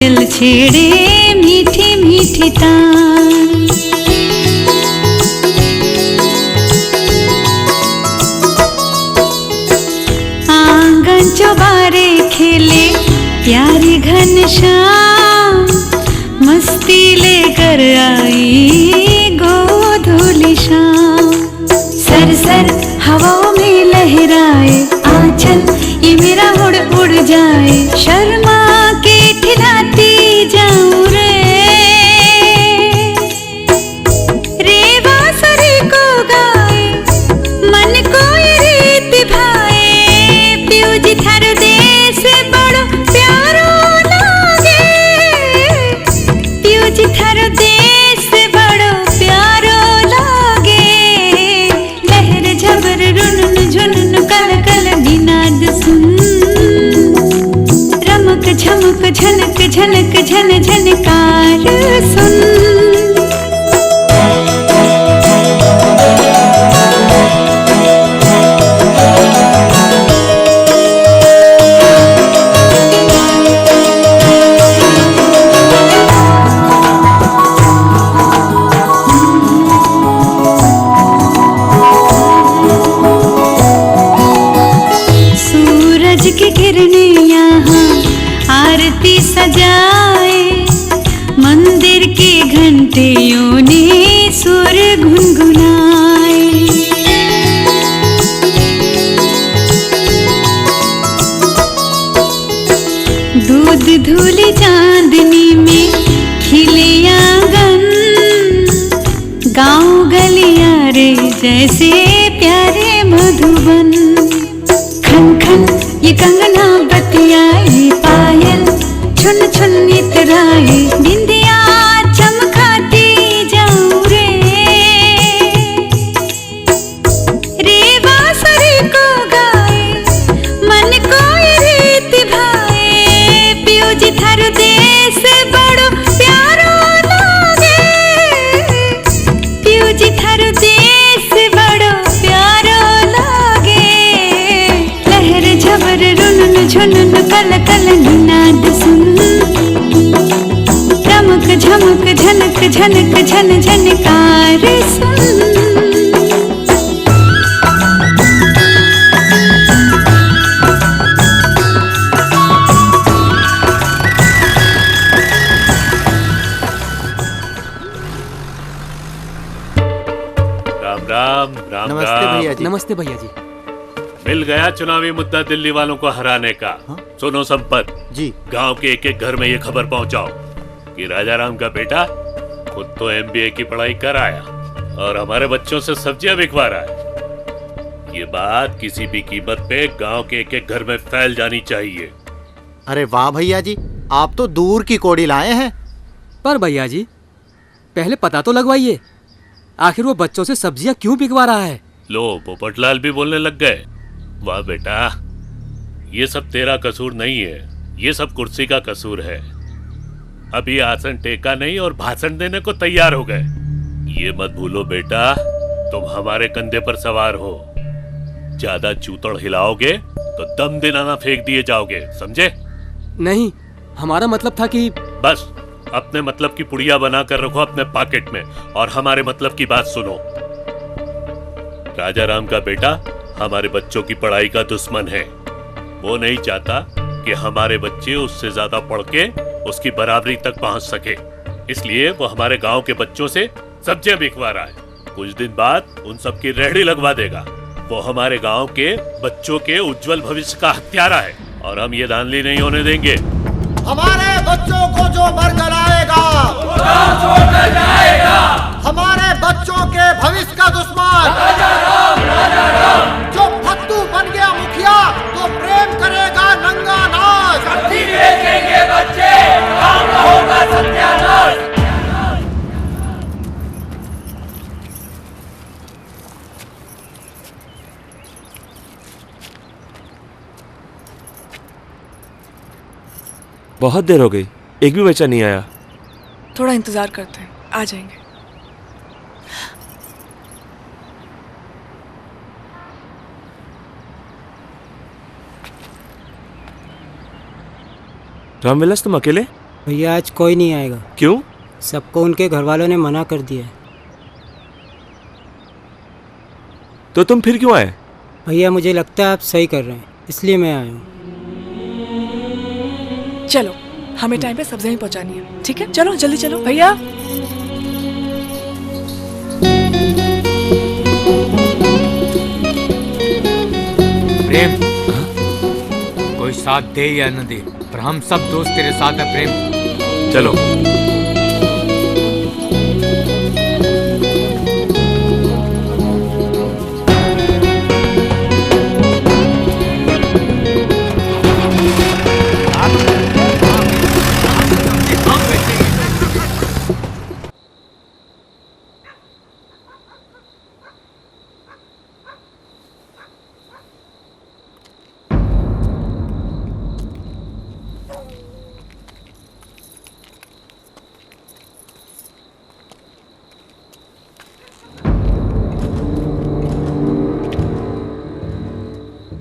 दिल छेड़े मीठी मीठी तान। आंगन चौबारे खेले प्यारी घनश्याम, मस्ती लेकर आई गोधूली शाम। सर सर हवाओं में लहराए आंचल, ये मेरा उड़ उड़ जाए। शर्मा के खिलाती जाऊं रे बांसुरी को गाए, मन को ये रीत भाए। पियो जी थारो देश बड़ो प्यारो लागे, पियो जी थारो देश बड़ो प्यारो लागे। लहर झबर रुन झुन कल कल निनाद सुन, रमक झमक झनक झनक झन झनकार सुन। सूरज की किरणें यहाँ आरती सजाए, मंदिर के घंटियों ने सुर गुनगुनाए। दूध धूली चांदनी में खिले आंगन, गांव गलियारे जैसे प्यारे मधुबन। खन खन ये कंगना बतियाए, पायल छुन छुन इतराए। बिंदिया चमकाती जाऊं रे बांसुरी को गाए, मन को ये रीत भाए। पियो जी थारो देश बड़ो प्यारो लागे, पियो जी थारो देश बड़ो प्यारो लागे। लहर झबर रुन झुन कल कल निनाद सुन, रमक झमक झनक झनक झन झनकार सुन। राम राम राम नमस्ते राम। भैया जी। नमस्ते भैया जी। मिल गया चुनावी मुद्दा दिल्ली वालों को हराने का। सुनो संपत जी। गांव के एक एक घर में ये खबर पहुंचाओ कि राजा राम का बेटा खुद तो MBA की पढ़ाई कर आया और हमारे बच्चों से सब्जियां बिकवा रहा है। ये बात किसी भी कीमत पे गांव के एक एक घर में फैल जानी चाहिए। अरे वाह भैया जी, आप तो दूर की कोड़ी लाए हैं। पर भैया जी पहले पता तो लगवाइए, आखिर वो बच्चों से सब्जियां क्यों बिकवा रहा है। लो पोपटलाल भी बोलने लग गए। वाह बेटा, ये सब तेरा कसूर नहीं है, ये सब कुर्सी का कसूर है। अभी आसन टेका नहीं और भाषण देने को तैयार हो गए। ये मत भूलो बेटा, तुम हमारे कंधे पर सवार हो। ज्यादा चूतड़ हिलाओगे तो दम दिनाना फेंक दिए जाओगे, समझे? नहीं, हमारा मतलब था कि बस अपने मतलब की पुड़िया बना कर रखो अपने पॉकेट में और हमारे मतलब की बात सुनो। राजा राम का बेटा हमारे बच्चों की पढ़ाई का दुश्मन है। वो नहीं चाहता कि हमारे बच्चे उससे ज्यादा पढ़ के उसकी बराबरी तक पहुंच सके, इसलिए वो हमारे गांव के बच्चों से सब्जियां बिकवा रहा है। कुछ दिन बाद उन सब की रेहड़ी लगवा देगा। वो हमारे गांव के बच्चों के उज्जवल भविष्य का हत्यारा है और हम ये धांधली नहीं होने देंगे। हमारे बच्चों को जो मरकर आएगा वो गांव छोड़कर जाएगा। हमारे बच्चों के भविष्य का दुश्मन राजा राम जो फत्तू बन गया मुखिया तो प्रेम करेगा नंगा नाच। सब्जी बेचेंगे बच्चे, गांव का होगा सत्यानाश। बहुत देर हो गई, एक भी बच्चा नहीं आया। थोड़ा इंतजार करते हैं, आ जाएंगे। रामविलास, तुम अकेले? भैया आज कोई नहीं आएगा। क्यों? सबको उनके घर वालों ने मना कर दिया है। तो तुम फिर क्यों आए? भैया मुझे लगता है आप सही कर रहे हैं, इसलिए मैं आया हूँ। चलो, हमें टाइम पे सब्जियां पहुंचानी है, ठीक है? चलो जल्दी चलो भैया। प्रेम, कोई साथ दे या न दे, पर हम सब दोस्त तेरे साथ हैं प्रेम। चलो।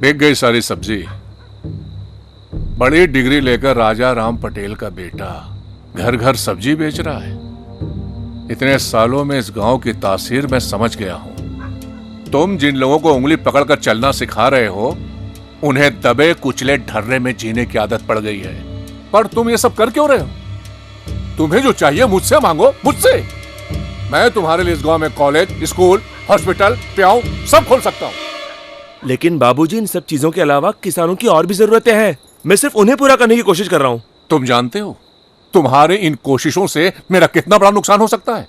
बिक गई सारी सब्जी। बड़ी डिग्री लेकर राजा राम पटेल का बेटा घर घर सब्जी बेच रहा है। इतने सालों में इस गांव की तासीर मैं समझ गया हूं। तुम जिन लोगों को उंगली पकड़कर चलना सिखा रहे हो, उन्हें दबे कुचले ढर्रे में जीने की आदत पड़ गई है। पर तुम ये सब कर क्यों रहे हो? तुम्हें जो चाहिए मुझसे मांगो, मुझसे। मैं तुम्हारे लिए इस गांव में कॉलेज, स्कूल, हॉस्पिटल, प्याऊ सब खोल सकता हूं। लेकिन बाबूजी, इन सब चीजों के अलावा किसानों की और भी जरूरतें हैं। मैं सिर्फ उन्हें पूरा करने की कोशिश कर रहा हूँ। तुम जानते हो तुम्हारे इन कोशिशों से मेरा कितना बड़ा नुकसान हो सकता है?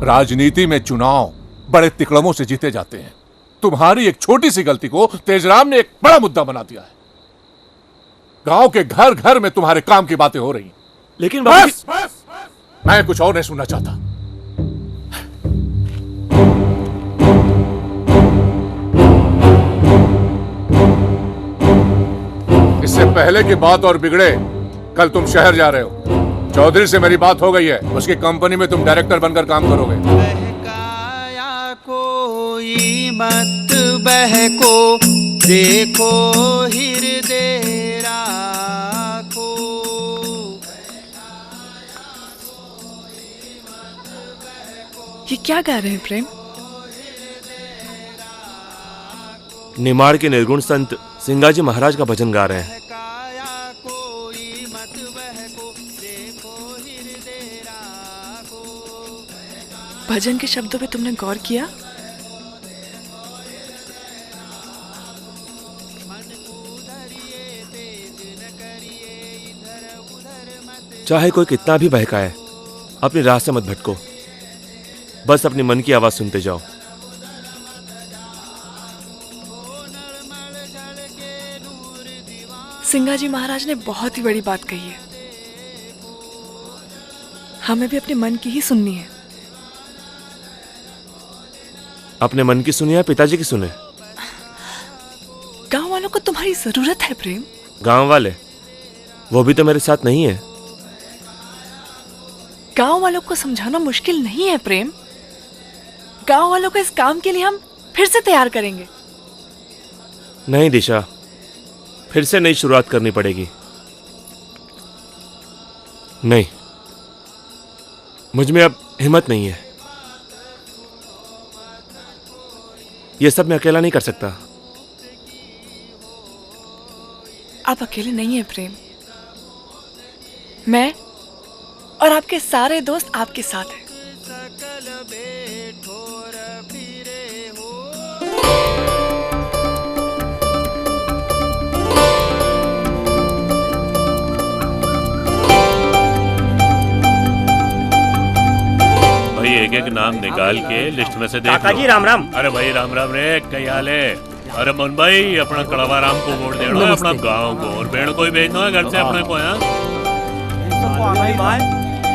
राजनीति में चुनाव बड़े तिकड़मों से जीते जाते हैं। तुम्हारी एक छोटी सी गलती को तेजराम ने एक बड़ा मुद्दा बना दिया है। गांव के घर घर में तुम्हारे काम की बातें हो रही। लेकिन बस, मैं कुछ और नहीं सुनना चाहता। इससे पहले की बात और बिगड़े, कल तुम शहर जा रहे हो। चौधरी से मेरी बात हो गई है, उसकी कंपनी में तुम डायरेक्टर बनकर काम करोगे। बहकाया कोई मत बहको, देखो हृदय राखो। ये क्या गा रहे हैं प्रेम? निमाड़ के निर्गुण संत सिंगाजी महाराज का भजन गा रहे हैं। भजन के शब्दों पे तुमने गौर किया? चाहे कोई कितना भी बहकाए, अपनी राह से मत भटको। बस अपनी मन की आवाज सुनते जाओ। सिंगाजी महाराज ने बहुत ही बड़ी बात कही है। हमें भी अपने मन की ही सुननी है। अपने मन की सुनिए या पिताजी की सुने? गांव वालों को तुम्हारी जरूरत है प्रेम। गांव वाले? वो भी तो मेरे साथ नहीं है। गांव वालों को समझाना मुश्किल नहीं है प्रेम। गांव वालों को इस काम के लिए हम फिर से तैयार करेंगे। नहीं दिशा, फिर से नई शुरुआत करनी पड़ेगी। नहीं, मुझ में अब हिम्मत नहीं है। यह सब मैं अकेला नहीं कर सकता। आप अकेले नहीं हैं प्रेम। मैं और आपके सारे दोस्त आपके साथ हैं। भाई एक एक नाम निकाल के लिस्ट में से देख काका लो। जी राम राम। अरे भाई राम राम रे, क्या हाल है? अरे मोहन भाई, अपना कड़वा राम को वोट देना है, अपना गांव को, और बेड़ को ही भेजना है घर से अपने को। यहाँ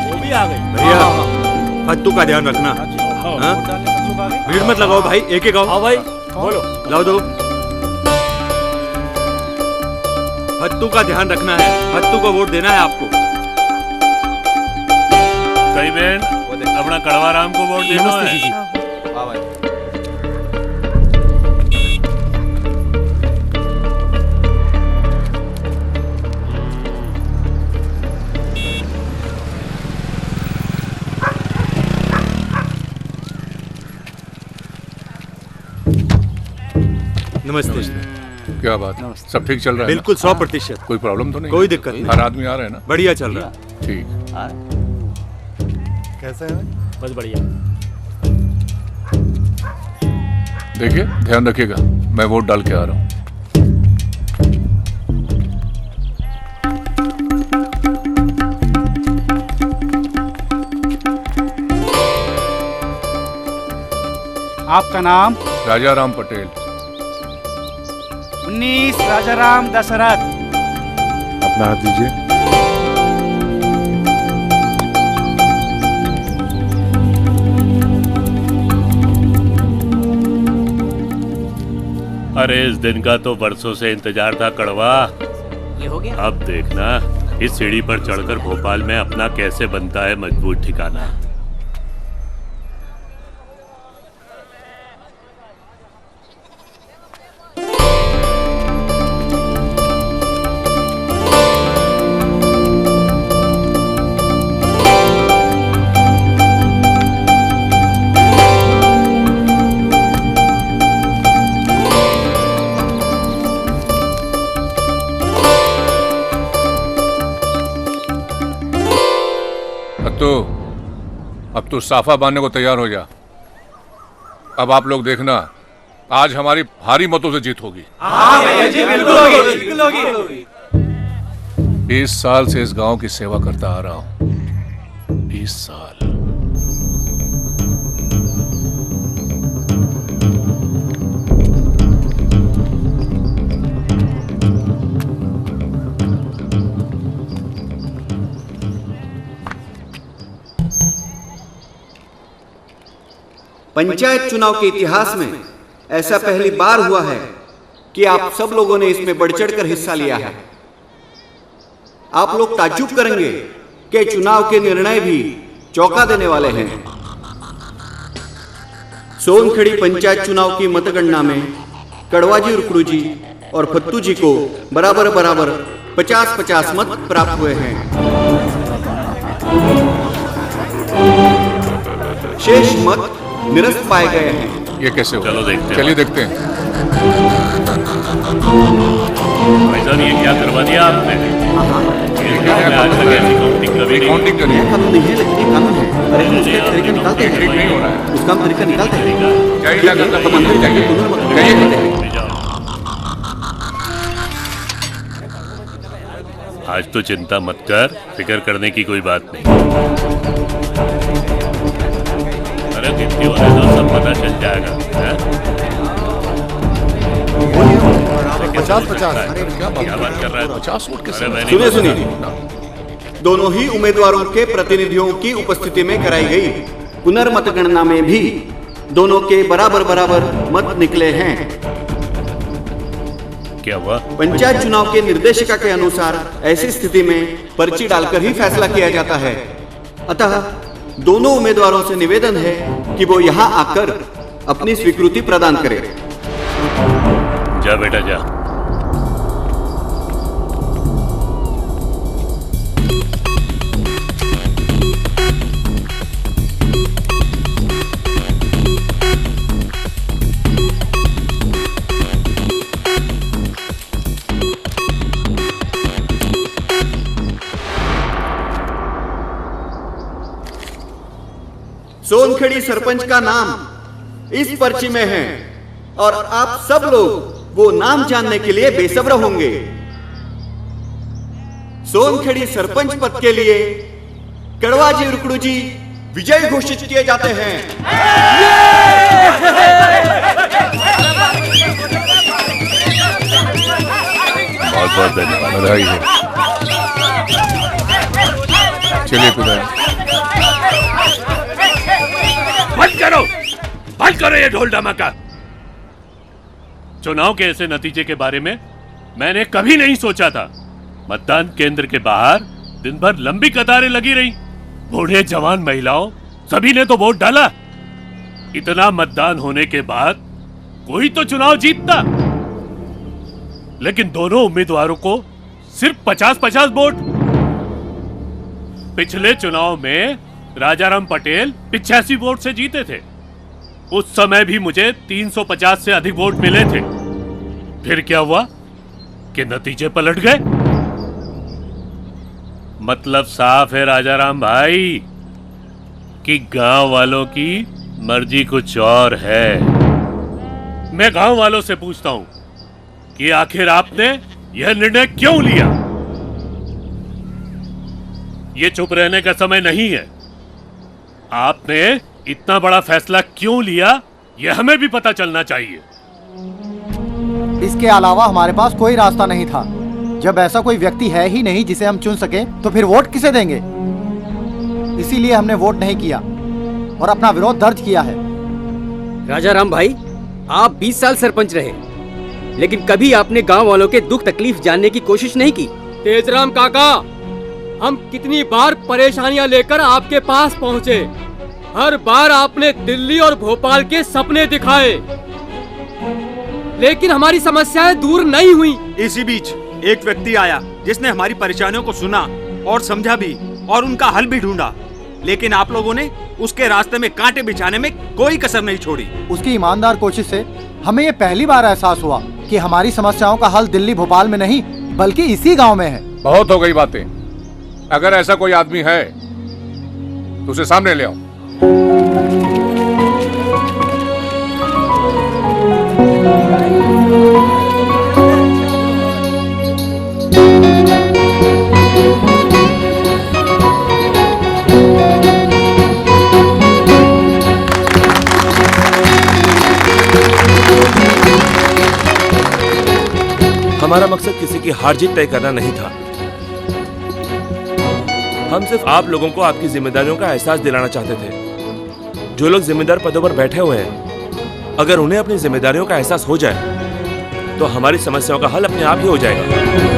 वो भी आ गई। भैया फत्तू का ध्यान रखना। भीड़ मत लगाओ भाई, एक एक आओ। भाई बोलो। लाओ दो। फत्तू का ध्यान रखना है, फत्तू को वोट देना है आपको। कई बहन अपना कड़वा राम को वोट देना है। नमस्ते। क्या बात, सब ठीक चल रहा है? बिल्कुल 100%। कोई प्रॉब्लम तो नहीं? कोई दिक्कत नहीं। हर आदमी आ रहा है ना? बढ़िया चल रहा है। ठीक। कैसा है? बस बढ़िया। देखिए, ध्यान रखिएगा, मैं वोट डाल के आ रहा हूँ। आपका नाम? राजाराम पटेल। 19 राजाराम दशरथ। अपना हाथ दीजिए। अरे इस दिन का तो बरसों से इंतजार था कड़वा। ये हो गया। अब देखना इस सीढ़ी पर चढ़कर भोपाल में अपना कैसे बनता है मजबूत ठिकाना। अब तो साफा बांधने को तैयार हो जा। अब आप लोग देखना, आज हमारी भारी मतों से जीत होगी। हाँ भैया जी, बिल्कुल होगी, बिल्कुल होगी। 20 साल से इस गांव की सेवा करता आ रहा हूं। 20 साल। पंचायत चुनाव के इतिहास में ऐसा पहली बार हुआ है कि आप सब लोगों ने इसमें बढ़ चढ़कर हिस्सा लिया है। आप लोग ताज्जुब करेंगे कि चुनाव के निर्णय भी चौंका देने वाले हैं। सोनखेड़ी पंचायत चुनाव की मतगणना में कड़वाजी रुकड़ू जी और फत्तू जी को बराबर बराबर 50-50 मत प्राप्त हुए हैं। शेष मत निरस्त पाए गए हैं। ये कैसे हो? चलो देखते हैं। चलिए देखते हैं। भाईजान ये क्या करवा दिया आपने? आज तक ऐसी काउंटिंग कभी नहीं। काउंटिंग करिए। कानून नहीं है, लेकिन ये कानून है। अरे हम उसका तरीका निकालते हैं। ठीक नहीं हो रहा है। उसका हम तरीका निकालते हैं। जाइए, जाइए। आज तो चिंता मत कर, फिक्र करने की कोई बात नहीं। अरे गिनती होने दो, सब पता चल जाएगा। 50-50। क्या बात कर रहा है? 50 वोट कैसे? सुनिए सुनिए, दोनों ही उम्मीदवारों के प्रतिनिधियों की उपस्थिति में कराई गई पुनर्मतगणना में भी दोनों के बराबर बराबर मत निकले हैं। क्या हुआ? पंचायत चुनाव के निर्देशिका के अनुसार ऐसी स्थिति में पर्ची डालकर ही फैसला किया जाता है। अतः दोनों उम्मीदवारों से निवेदन है कि वो यहाँ आकर अपनी स्वीकृति प्रदान करें। जा बेटा जा। सोनखेड़ी सरपंच का नाम इस पर्ची में है और आप सब लोग वो नाम जानने के लिए बेसब्र होंगे। सोनखेड़ी सरपंच पद के लिए कड़वाजी रुकड़ू जी विजयी घोषित किए जाते हैं। बहुत बहुत धन्यवाद। बधाई हो। चलिए पिताजी। बंद करो ये ढोल धमाका। चुनाव के ऐसे नतीजे के बारे में मैंने कभी नहीं सोचा था। मतदान केंद्र के बाहर दिन भर लंबी कतारें लगी रही। बूढ़े जवान महिलाओं सभी ने तो वोट डाला। इतना मतदान होने के बाद कोई तो चुनाव जीतता, लेकिन दोनों उम्मीदवारों को सिर्फ 50-50 वोट। पिछले चुनाव में राजाराम पटेल 85 वोट से जीते थे। उस समय भी मुझे 350 से अधिक वोट मिले थे। फिर क्या हुआ कि नतीजे पलट गए? मतलब साफ है राजाराम भाई कि गांव वालों की मर्जी कुछ और है। मैं गांव वालों से पूछता हूं कि आखिर आपने यह निर्णय क्यों लिया? ये चुप रहने का समय नहीं है। आपने इतना बड़ा फैसला क्यों लिया, यह हमें भी पता चलना चाहिए। इसके अलावा हमारे पास कोई रास्ता नहीं था। जब ऐसा कोई व्यक्ति है ही नहीं जिसे हम चुन सके, तो फिर वोट किसे देंगे? इसीलिए हमने वोट नहीं किया और अपना विरोध दर्ज किया है। राजाराम भाई, आप 20 साल सरपंच रहे, लेकिन कभी आपने गांव वालों के दुख तकलीफ जानने की कोशिश नहीं की। तेजराम काका, हम कितनी बार परेशानियां लेकर आपके पास पहुंचे, हर बार आपने दिल्ली और भोपाल के सपने दिखाए, लेकिन हमारी समस्याएं दूर नहीं हुई। इसी बीच एक व्यक्ति आया जिसने हमारी परेशानियों को सुना और समझा भी और उनका हल भी ढूंढा, लेकिन आप लोगों ने उसके रास्ते में कांटे बिछाने में कोई कसर नहीं छोड़ी। उसकी ईमानदार कोशिश से हमें ये पहली बार एहसास हुआ कि हमारी समस्याओं का हल दिल्ली भोपाल में नहीं बल्कि इसी गांव में है। बहुत हो गई बातें। अगर ऐसा कोई आदमी है तो उसे सामने ले आओ। हमारा मकसद किसी की हार जीत तय करना नहीं था। हम सिर्फ आप लोगों को आपकी जिम्मेदारियों का एहसास दिलाना चाहते थे। जो लोग जिम्मेदार पदों पर बैठे हुए हैं, अगर उन्हें अपनी जिम्मेदारियों का एहसास हो जाए तो हमारी समस्याओं का हल अपने आप ही हो जाएगा।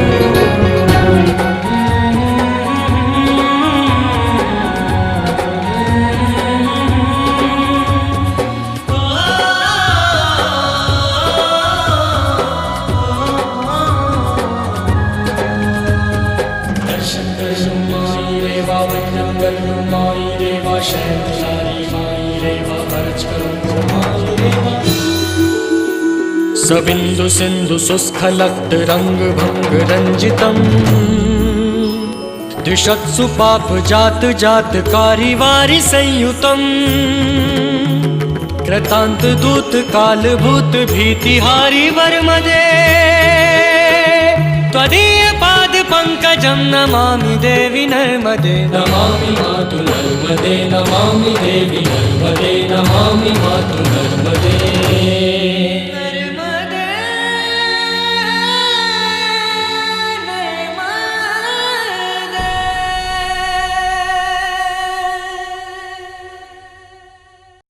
सबिंदु सिंधु सुस्खलक्त रंग भंग रंजितम द्विषत्सु पाप जात जात कारिवारि संयुतम कृतांत दूत काल भूत भीतिहारी वर्मदे त्वदीय पाद पंकजं नमामि देवी नर्मदे। नमामि मातु नर्मदे, नमामि देवी नर्मदे, नमामि मातु नर्मदे।